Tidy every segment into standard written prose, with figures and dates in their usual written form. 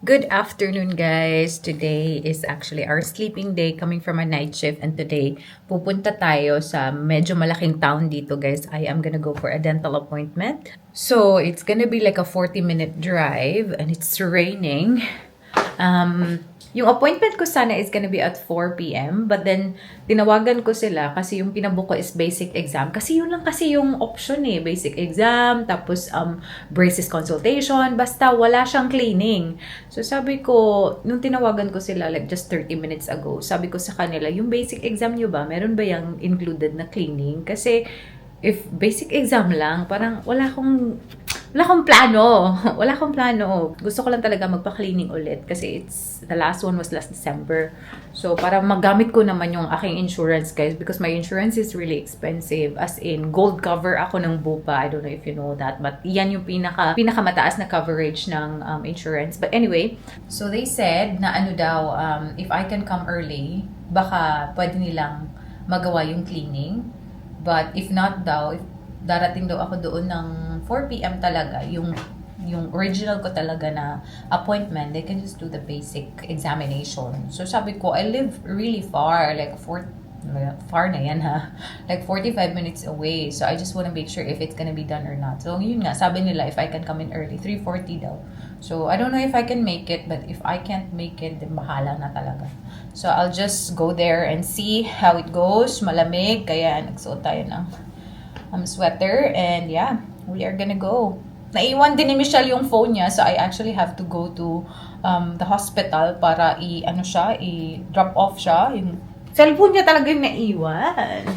Good afternoon, guys. Today is actually our sleeping day coming from a night shift, and today pupunta tayo sa medyo malaking town dito, guys. I am gonna go for a dental appointment. So, it's gonna be like a 40-minute drive and it's raining. Yung appointment ko sana is gonna be at 4 p.m. But then, tinawagan ko sila kasi yung pinabook ko is basic exam. Kasi yun lang kasi yung option eh. Basic exam, tapos braces consultation. Basta wala siyang cleaning. So sabi ko, nung tinawagan ko sila like just 30 minutes ago, sabi ko sa kanila, yung basic exam nyo ba, meron ba yung included na cleaning? Kasi if basic exam lang, parang wala akong plano. Wala akong plano. Gusto ko lang talaga magpa-cleaning ulit kasi the last one was last December. So, para magamit ko naman yung aking insurance, guys, because my insurance is really expensive. As in, gold cover ako ng Bupa. I don't know if you know that. But yan yung pinakamataas na coverage ng insurance. But anyway, so they said na if I can come early, baka pwede nilang magawa yung cleaning. But if not daw, if darating daw ako doon ng 4 p.m. talaga, yung original ko talaga na appointment, they can just do the basic examination. So sabi ko, I live really far, like far na yan ha, like 45 minutes away. So I just want to make sure if it's gonna be done or not. So yun nga, sabi nila if I can come in early, 3:40 daw. So I don't know if I can make it, but if I can't make it, then bahala na talaga. So I'll just go there and see how it goes. Malamig, kaya nagsuot tayo ng sweater, and yeah, we are gonna go. Naiwan din ni Michelle yung phone niya, so I actually have to go to the hospital para i-drop off siya. Yung cellphone niya talaga yung naiwan.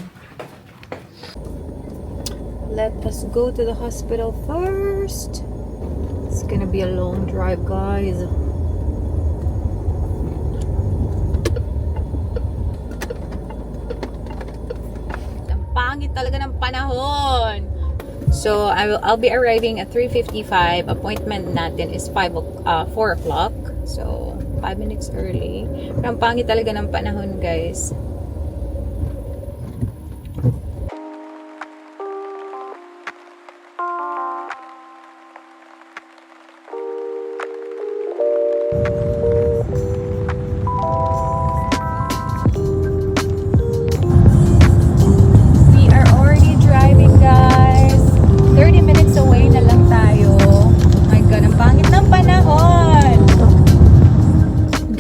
Let us go to the hospital first. It's gonna be a long drive, guys. Pangit talaga ng panahon. So I'll be arriving at 3:55. Appointment natin is 4 o'clock. So 5 minutes early. Pero ang pangit talaga ng panahon, guys.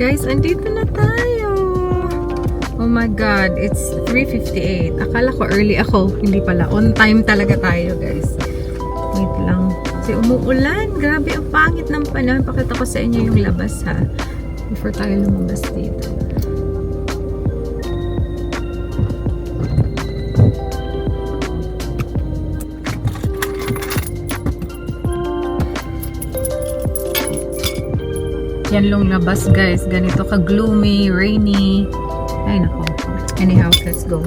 Guys, andito na tayo. Oh my God, it's 3:58. Akala ko early ako. Hindi pala. On time talaga tayo, guys. Wait lang. Kasi umuulan. Grabe, ang pangit ng panahon. Pakita ko sa inyo yung labas, ha. Before tayo lumabas dito. Yan long labas, guys. Ganito ka gloomy, rainy. Ay nako. Anyhow, let's go.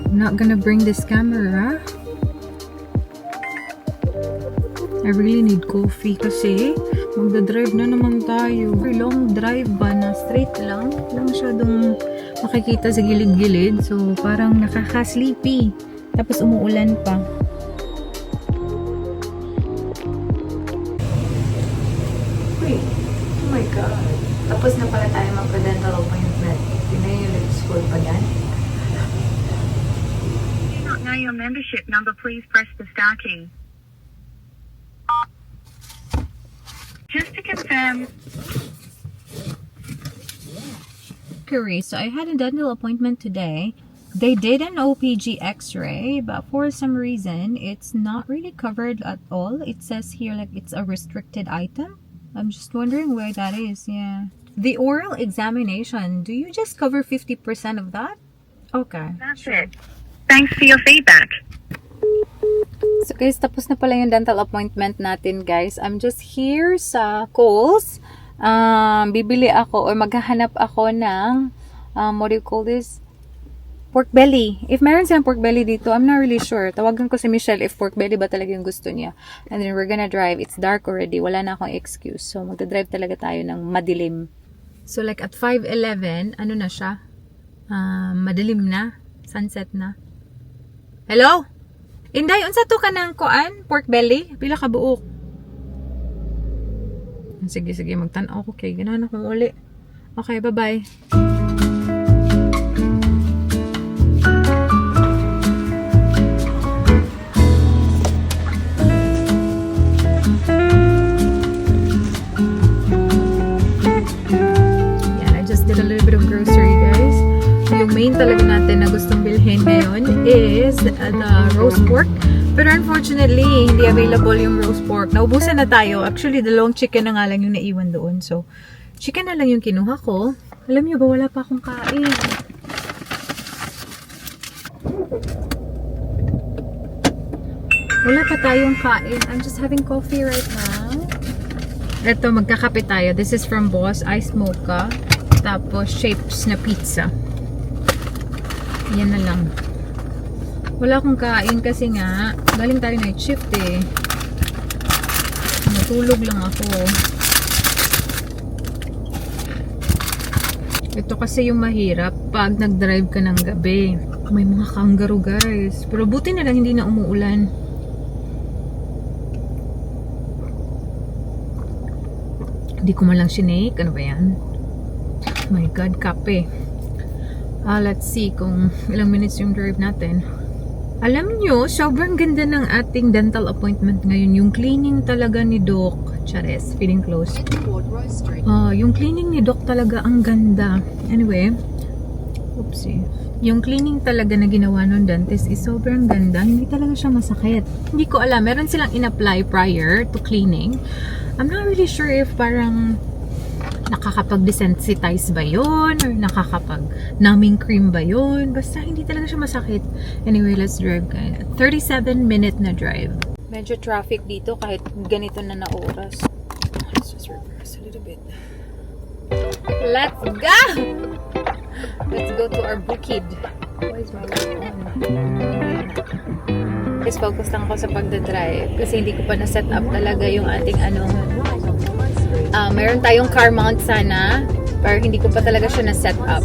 I'm not gonna bring this camera. I really need coffee kasi magdadrive na naman tayo. Long drive ba na straight lang? Lang masyadong makikita sa gilid-gilid. So parang nakaka-sleepy. Tapos umuulan pa. Oh my God. Tapos na pala tayo magpa-dental appointment. Tingnan yung lip school pa yan. Now your membership number, please press the star key. Just to confirm. So I had a dental appointment today. They did an OPG x-ray, but for some reason, it's not really covered at all. It says here like it's a restricted item. I'm just wondering where that is. Yeah. The oral examination, do you just cover 50% of that? Okay. That's it. Thanks for your feedback. So guys, tapos na pala yung dental appointment natin, guys. I'm just here sa Kohl's. Bibili ako or maghahanap ako ng what do you call this? Pork belly. If meron silang pork belly dito, I'm not really sure. Tawagan ko si Michelle if pork belly ba talaga yung gusto niya. And then we're gonna drive. It's dark already. Wala na akong excuse. So magdadrive talaga tayo ng madilim. So like at 5:11, ano na siya? Madilim na. Sunset na. Hello? Inday, unsa to ka ng kuan? Pork belly? Pila ka buok? Sige, magtanaw ko kay ganahan akong uli. Okay, bye-bye. Yeah, I just did a little bit of grocery, guys. Yung main talaga natin na gustong bilhin ngayon is the roast pork. Pero unfortunately, hindi available yung roast pork. Naubusan na tayo. Actually, dalawang chicken na nga lang yung naiwan doon. So, chicken na lang yung kinuha ko. Alam niyo ba, wala pa akong kain. Wala pa tayong kain. I'm just having coffee right now. Ito, magkakape tayo. This is from Boss, Ice Mocha. Tapos, shapes na pizza. Yan na lang. Wala akong kain kasi nga, galing tayo night shift eh. Natulog lang ako. Ito kasi yung mahirap pag nag-drive ka ng gabi. May mga kangaroo, guys. Pero buti na lang hindi na umuulan. Hindi ko man lang sinake. Ano ba yan? Oh my God, kape. Let's see kung ilang minutes yung drive natin. Alam nyo, sobrang ganda ng ating dental appointment ngayon. Yung cleaning talaga ni Doc. Chares, feeling close. Yung cleaning ni Doc talaga ang ganda. Anyway, oopsie. Yung cleaning talaga na ginawa ng dentist is sobrang ganda. Hindi talaga siya masakit. Hindi ko alam. Meron silang in-apply prior to cleaning. I'm not really sure if parang nakakapag-desensitize ba yun? Or nakakapag-numbing cream ba yun? Basta hindi talaga siya masakit. Anyway, let's drive guys. 37-minute na drive. Medyo traffic dito kahit ganito na na oras. Let's just reverse a little bit. Let's go! Let's go to our bukid. Why is my light on? Guys, focus lang ako sa pagdadrive kasi hindi ko pa na-set up talaga yung ating meron tayong car mount sana pero hindi ko pa talaga siya na-set up.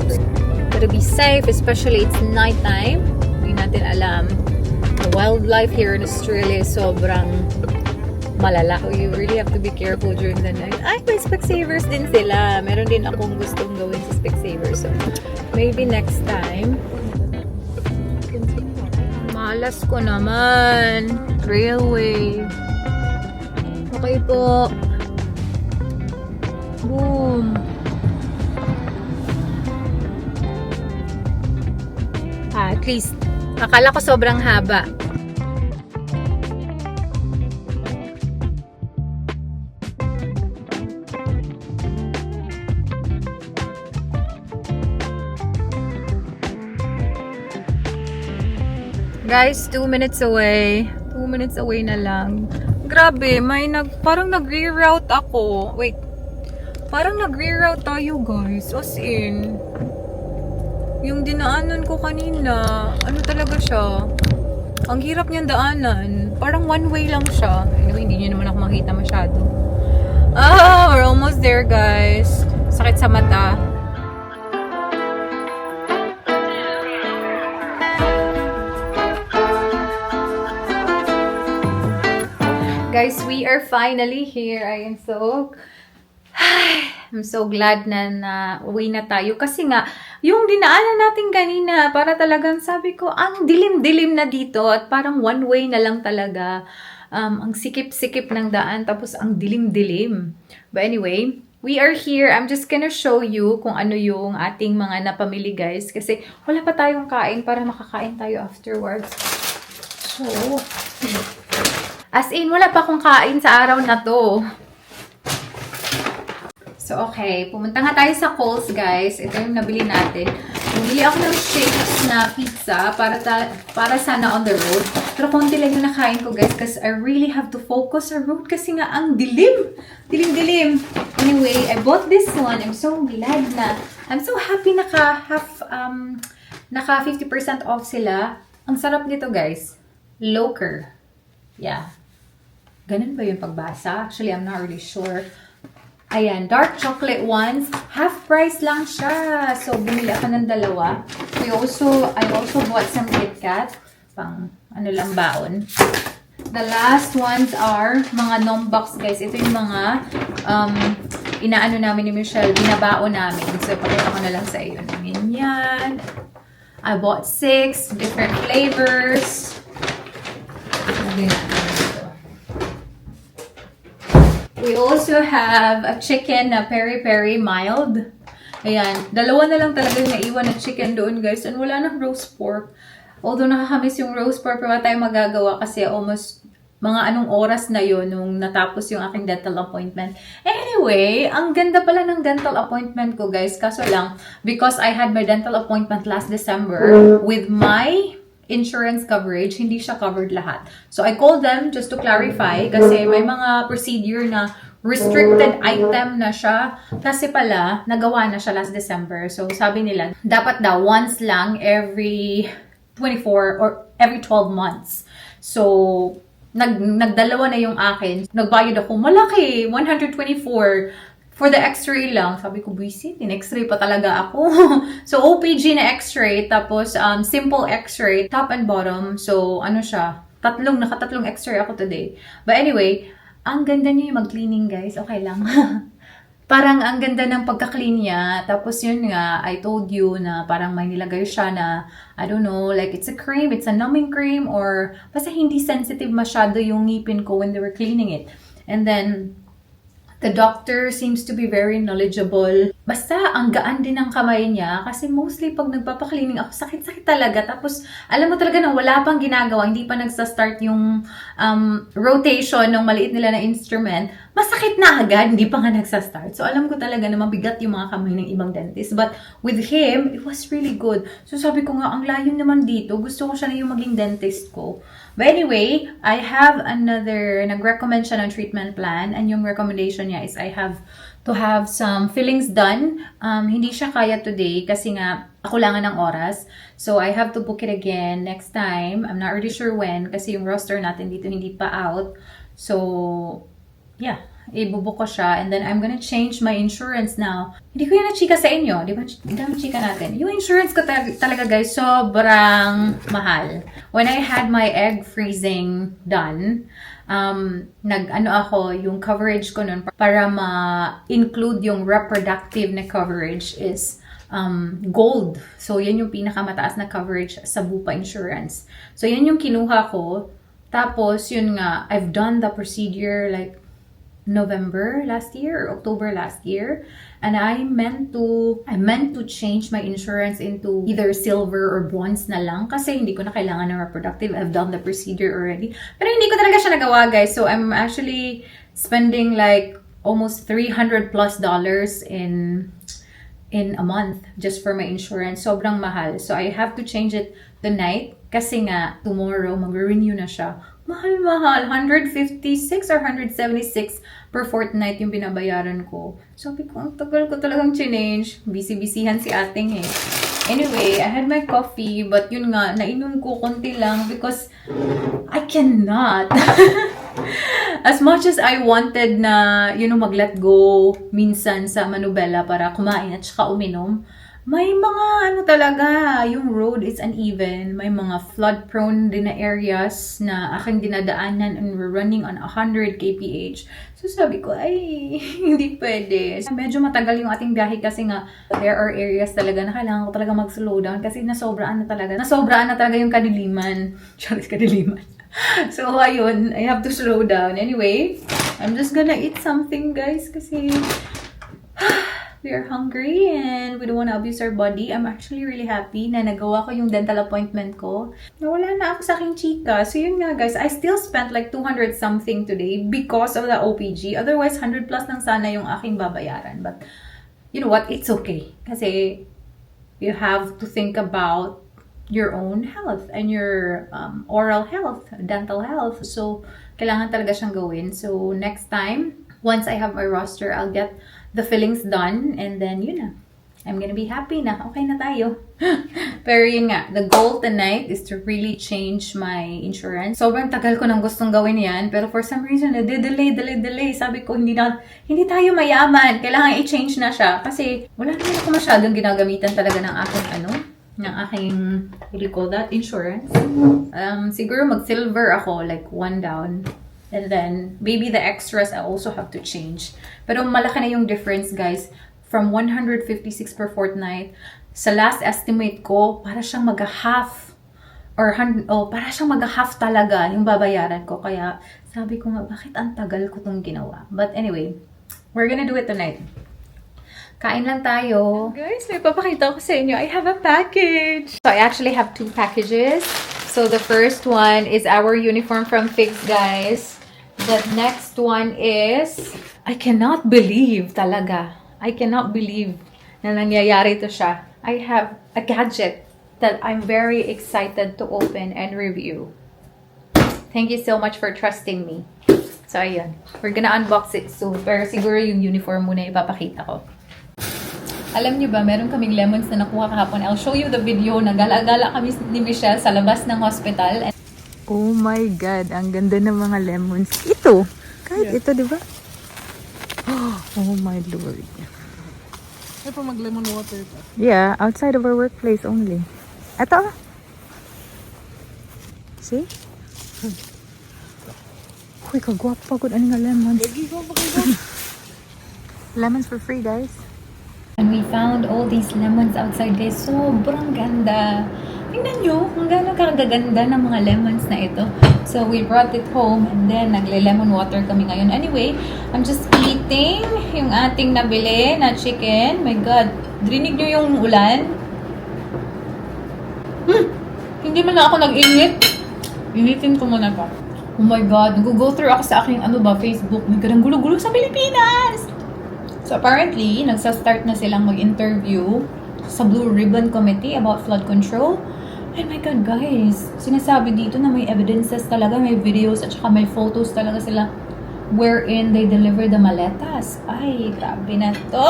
But to be safe, especially it's nighttime, hindi natin alam. The wildlife here in Australia is sobrang malala. You really have to be careful during the night. Ay, may Specsavers din sila. Meron din akong gustong gawin sa Specsavers. So, maybe next time. Malas ko naman. Railway. Okay po. Boom. At least, akala ko sobrang haba. Guys, 2 minutes away. 2 minutes away na lang. Grabe, parang nag-reroute ako. Wait. Parang nag-reroute tayo, guys. As in, yung dinaanan ko kanina, ano talaga siya? Ang hirap niyang daanan. Parang one way lang siya. Anyway, hindi niyo naman ako makita masyado. We're almost there, guys. Sakit sa mata. Guys, we are finally here. I'm so glad na uwi na tayo. Kasi nga, yung dinaanan natin kanina, para talagang sabi ko, ang dilim-dilim na dito. At parang one way na lang talaga. Ang sikip-sikip ng daan. Tapos ang dilim-dilim. But anyway, we are here. I'm just gonna show you kung ano yung ating mga napamili, guys. Kasi wala pa tayong kain para makakain tayo afterwards. So, as in, wala pa akong kain sa araw na to. So, okay. Pumunta nga tayo sa Coles, guys. Ito yung nabili natin. Bumili ako ng shapes na pizza para sana on the road. Pero konti lang yung nakain ko, guys. Kasi I really have to focus sa road kasi nga ang dilim. Dilim-dilim. Anyway, I bought this one. I'm so glad na. I'm so happy naka 50% off sila. Ang sarap nito, guys. Loker. Yeah. Ganun ba yung pagbasa? Actually, I'm not really sure. Ayan, dark chocolate ones. Half price lang siya. So, bumili ako ng dalawa. I also bought some KitKat. Pang, ano lang baon. The last ones are mga Nombox, guys. Ito yung mga inaano namin ni Michelle, binabaon namin. So, pakita ko na lang sa iyo. Yan. I bought 6 different flavors. We also have a chicken na peri-peri mild. Ayan. Dalawa na lang talaga yung naiwan na chicken doon, guys. And wala nang roast pork. Although nakakamiss yung roast pork, pero wala tayong magagawa kasi almost mga anong oras na yon nung natapos yung aking dental appointment. Anyway, ang ganda pala ng dental appointment ko, guys. Kaso lang, because I had my dental appointment last December with my insurance coverage, hindi siya covered lahat. So, I called them just to clarify kasi may mga procedure na restricted item na siya. Kasi pala, nagawa na siya last December. So, sabi nila, dapat daw once lang every 24 or every 12 months. So, nagdalawa na yung akin. Nagbayad ako, malaki, 124 for the x-ray lang. Sabi ko, buisit, in-x-ray pa talaga ako. So, OPG na x-ray, tapos simple x-ray, top and bottom. So, ano siya, nakatatlong x-ray ako today. But anyway, ang ganda niya yung mag-cleaning, guys. Okay lang. Parang ang ganda ng pagka-clean niya. Tapos yun nga, I told you na parang may nilagay siya na, I don't know, like it's a cream, it's a numbing cream, or basta hindi sensitive masyado yung ngipin ko when they were cleaning it. And then, the doctor seems to be very knowledgeable. Basta, ang gaan din ng kamay niya. Kasi mostly, pag nagpapaklining ako, sakit-sakit talaga. Tapos, alam mo talaga na wala pang ginagawa. Hindi pa nagsa-start yung rotation ng maliit nila na instrument. Masakit na agad. Hindi pa nga nagsa-start. So, alam ko talaga na mabigat yung mga kamay ng ibang dentist. But, with him, it was really good. So, sabi ko nga, ang layo naman dito. Gusto ko siya na yung maging dentist ko. But anyway, I have nag-recommend siya ng treatment plan, and yung recommendation niya is I have to have some fillings done. Hindi siya kaya today kasi nga kulangan ng oras. So I have to book it again next time. I'm not really sure when kasi yung roster natin dito hindi pa out. So, yeah. Ibubook ko siya, and then I'm gonna change my insurance now. Hindi ko yan na-chika sa inyo, di ba? Chika natin. Yung insurance ko talaga, guys, sobrang mahal. When I had my egg freezing done, yung coverage ko nun para ma-include yung reproductive na coverage is gold. So, yan yung pinakamataas na coverage sa Bupa Insurance. So, yan yung kinuha ko. Tapos, yun nga, I've done the procedure like November last year or October last year, and I meant to change my insurance into either silver or bronze na lang kasi hindi ko na kailangan ng reproductive. I've done the procedure already, pero hindi ko talaga siya nagawa, guys. So I'm actually spending like almost $300+ in a month just for my insurance. Sobrang mahal. So I have to change it tonight kasi nga tomorrow mag-renew na siya. Mahal. 156 or 176 per fortnight yung binabayaran ko. Sabi ko, ang tagal ko talagang change. Busy-busyhan si ating eh. Anyway, I had my coffee, but yun nga, nainom ko konti lang because I cannot. As much as I wanted na, mag-let go minsan sa Manubela para kumain at saka uminom, may mga talaga, yung road is uneven. May mga flood-prone din na areas na aking dinadaanan and we're running on 100 kph. So sabi ko, ay, hindi pwede. Medyo matagal yung ating biyahe kasi nga there are areas talaga na kailangan ko talaga mag-slow down kasi nasobraan na talaga yung kadiliman. Kadiliman. So ayun, I have to slow down. Anyway, I'm just gonna eat something, guys, kasi we are hungry and we don't want to abuse our body. I'm actually really happy na nagawa ko yung dental appointment ko. Nawala na ako sa aking chika. So yun nga, guys, I still spent like 200 something today because of the OPG. Otherwise, 100+ lang sana yung aking babayaran. But you know what? It's okay. Kasi you have to think about your own health and your oral health, dental health. So kailangan talaga siyang gawin. So next time, once I have my roster, I'll get the fillings done, and then yun na. I'm gonna be happy na. Okay na tayo. Pero yun nga, the goal tonight is to really change my insurance. Sobrang tagal ko nang gustong gawin yan, pero for some reason, delay. Sabi ko, hindi tayo mayaman. Kailangan i-change na siya. Kasi wala naman ako masyadong ginagamitan talaga ng aking, what do you call that? Insurance. Siguro mag-silver ako, like 1 down. And then, maybe the extras I also have to change. Pero malaki na yung difference, guys. From 156 per fortnight, sa last estimate ko, para siyang mag-half. Para siyang mag-half talaga yung babayaran ko. Kaya, sabi ko nga, bakit ang tagal ko itong ginawa? But anyway, we're gonna do it tonight. Kain lang tayo. Guys, may papakita ko sa inyo. I have a package. So, I actually have 2 packages. So, the first one is our uniform from Figs, guys. The next one is... I cannot believe talaga. I cannot believe na nangyayari to siya. I have a gadget that I'm very excited to open and review. Thank you so much for trusting me. So, ayun. We're gonna unbox it soon. Pero siguro yung uniform muna ipapakita ko. Alam niyo ba, meron kaming lemons na nakuha kahapon. I'll show you the video. Nagala-gala kami ni Michelle sa labas ng hospital. Oh my God, ang ganda ng mga lemons. Ito, kahit ito, di ba? Oh my Lord. Ito mag-lemon water pa. Yeah, outside of our workplace only. Ito. See? Uy, kagwapa ko ano nga lemons. Lemons for free, guys. And we found all these lemons outside, guys. Sobrang ganda. Tingnan nyo kung gano'ng kagaganda ng mga lemons na ito. So, we brought it home and then nagle-lemon water kami ngayon. Anyway, I'm just eating yung ating nabili na chicken. My God, drinig nyo yung ulan? Hindi man na ako nag-init. Initin ko muna pa. Oh my God, nag-go through ako sa aking Facebook. Nagkarang gulo-gulo sa Pilipinas! So apparently, nagsa-start na silang mag-interview sa Blue Ribbon Committee about flood control. And my God, guys, sinasabi dito na may evidences talaga, may videos at saka may photos talaga sila wherein they deliver the maletas. Ay, grabe na to!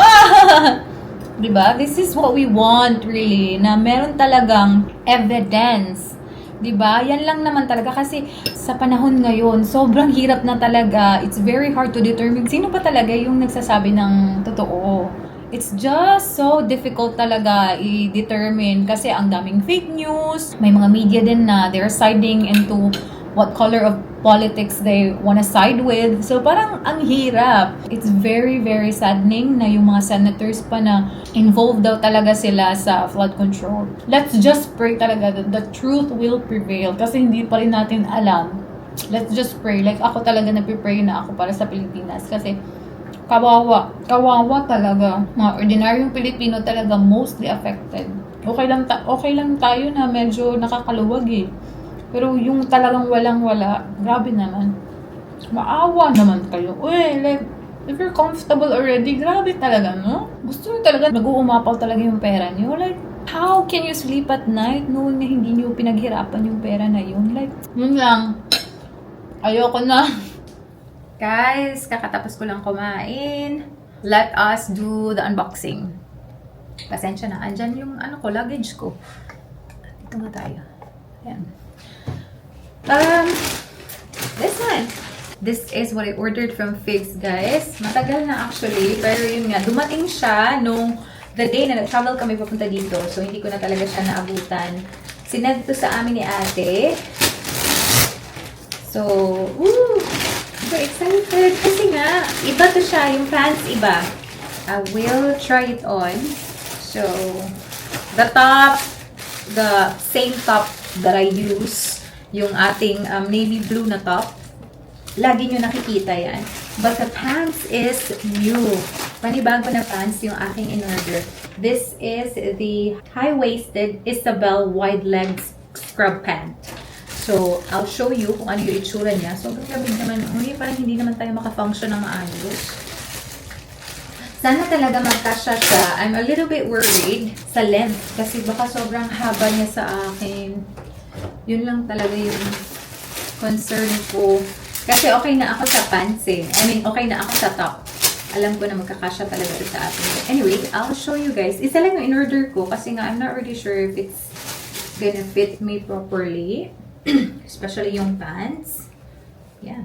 Diba? This is what we want really, na meron talagang evidence. Diba? Yan lang naman talaga kasi sa panahon ngayon, sobrang hirap na talaga. It's very hard to determine sino ba talaga yung nagsasabi ng totoo. It's just so difficult talaga i-determine kasi ang daming fake news. May mga media din na they're siding into what color of politics they wanna side with. So parang ang hirap. It's very, very saddening na yung mga senators pa na involved daw talaga sila sa flood control. Let's just pray talaga that the truth will prevail kasi hindi pa rin natin alam. Let's just pray. Like ako talaga nagpipray na ako para sa Pilipinas kasi kawawa talaga. Mga ordinaryong Pilipino talaga mostly affected. Okay lang tayo na medyo nakakaluwag eh. Pero yung talagang walang-wala, grabe naman. Maawa naman kayo. Uy, like, if you're comfortable already, grabe talaga, no? Gusto nyo talaga, nag-uumapaw talaga yung pera nyo. Like, how can you sleep at night knowing na hindi nyo pinaghirapan yung pera na yun? Like, yun lang. Ayoko na. Guys, kakatapos ko lang kumain. Let us do the unboxing. Pasensya na, andyan yung luggage ko. Ito nga tayo. Ayan. This one. This is what I ordered from Figs, guys. Matagal na actually, pero yun nga, dumating siya nung the day na nag-travel kami papunta dito. So, hindi ko na talaga siya naabutan. Sinend to sa amin ni ate. So, I'm so excited. Kasi nga, iba to siya. Yung pants iba. I will try it on. So, the same top that I use. Yung ating navy blue na top. Lagi nyo nakikita yan. But the pants is new. Panibago na pants yung aking in-order. This is the high-waisted Isabel wide-leg scrub pant. So, I'll show you kung ano yung itsura niya. So, grabe naman. Parang hindi naman tayo makafunction ng maayos. Sana talaga magkasya siya. I'm a little bit worried sa length. Kasi baka sobrang haba niya sa akin. Yun lang talaga yung concern ko. Kasi okay na ako sa pants eh. I mean, okay na ako sa top. Alam ko na magkakasya talaga sa atin. But anyway, I'll show you guys. Isa lang yung in-order ko kasi nga I'm not really sure if it's gonna fit me properly. Especially yung pants. Yeah.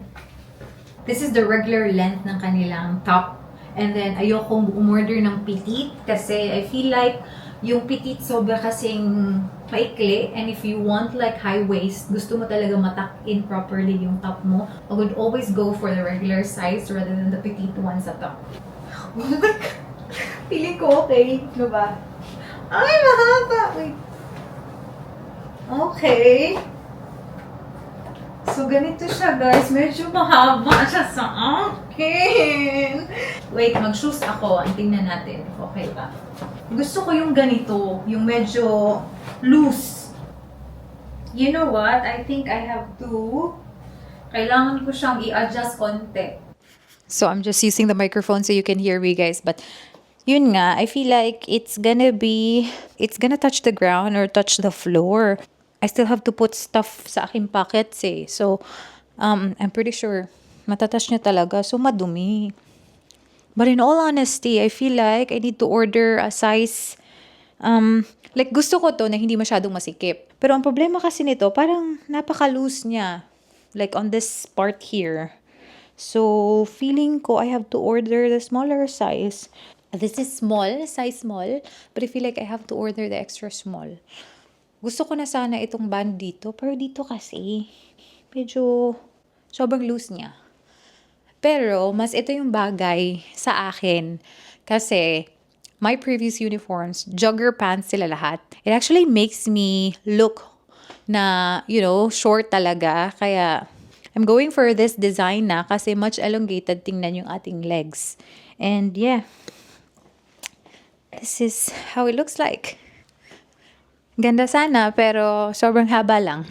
This is the regular length ng kanilang top. And then, ayokong umorder ng petite kasi I feel like Yung petite sobra kasing paikli, and if you want like high waist, gusto mo talaga matak-in properly yung top mo, I would always go for the regular size rather than the petite one sa top. Oh my God! Feeling ko okay. Ano ba? Ay, mahaba! Wait. Okay. So, ganito siya, guys. Medyo mahaba siya sa akin. Wait, mag-shoes ako. Ang tingnan natin. Okay ba? Gusto ko yung ganito. Yung medyo loose. You know what? I think I have to... Kailangan ko siyang i-adjust konti. So, I'm just using the microphone so you can hear me, guys. But, yun nga, I feel like it's gonna touch the ground or touch the floor. I still have to put stuff sa aking pockets eh. So, I'm pretty sure matatouch niya talaga. So, madumi. But in all honesty, I feel like I need to order a size, like gusto ko to na hindi masyadong masikip. Pero ang problema kasi nito, parang napaka-loose niya. Like on this part here. So, feeling ko I have to order the smaller size. This is small, size small. But I feel like I have to order the extra small. Gusto ko na sana itong band dito. Pero dito kasi, medyo sobrang loose niya. Pero, mas ito yung bagay sa akin. Kasi, my previous uniforms, jogger pants sila lahat. It actually makes me look na, short talaga. Kaya, I'm going for this design na kasi much elongated tingnan yung ating legs. And yeah, this is how it looks like. Ganda sana, pero sobrang haba lang.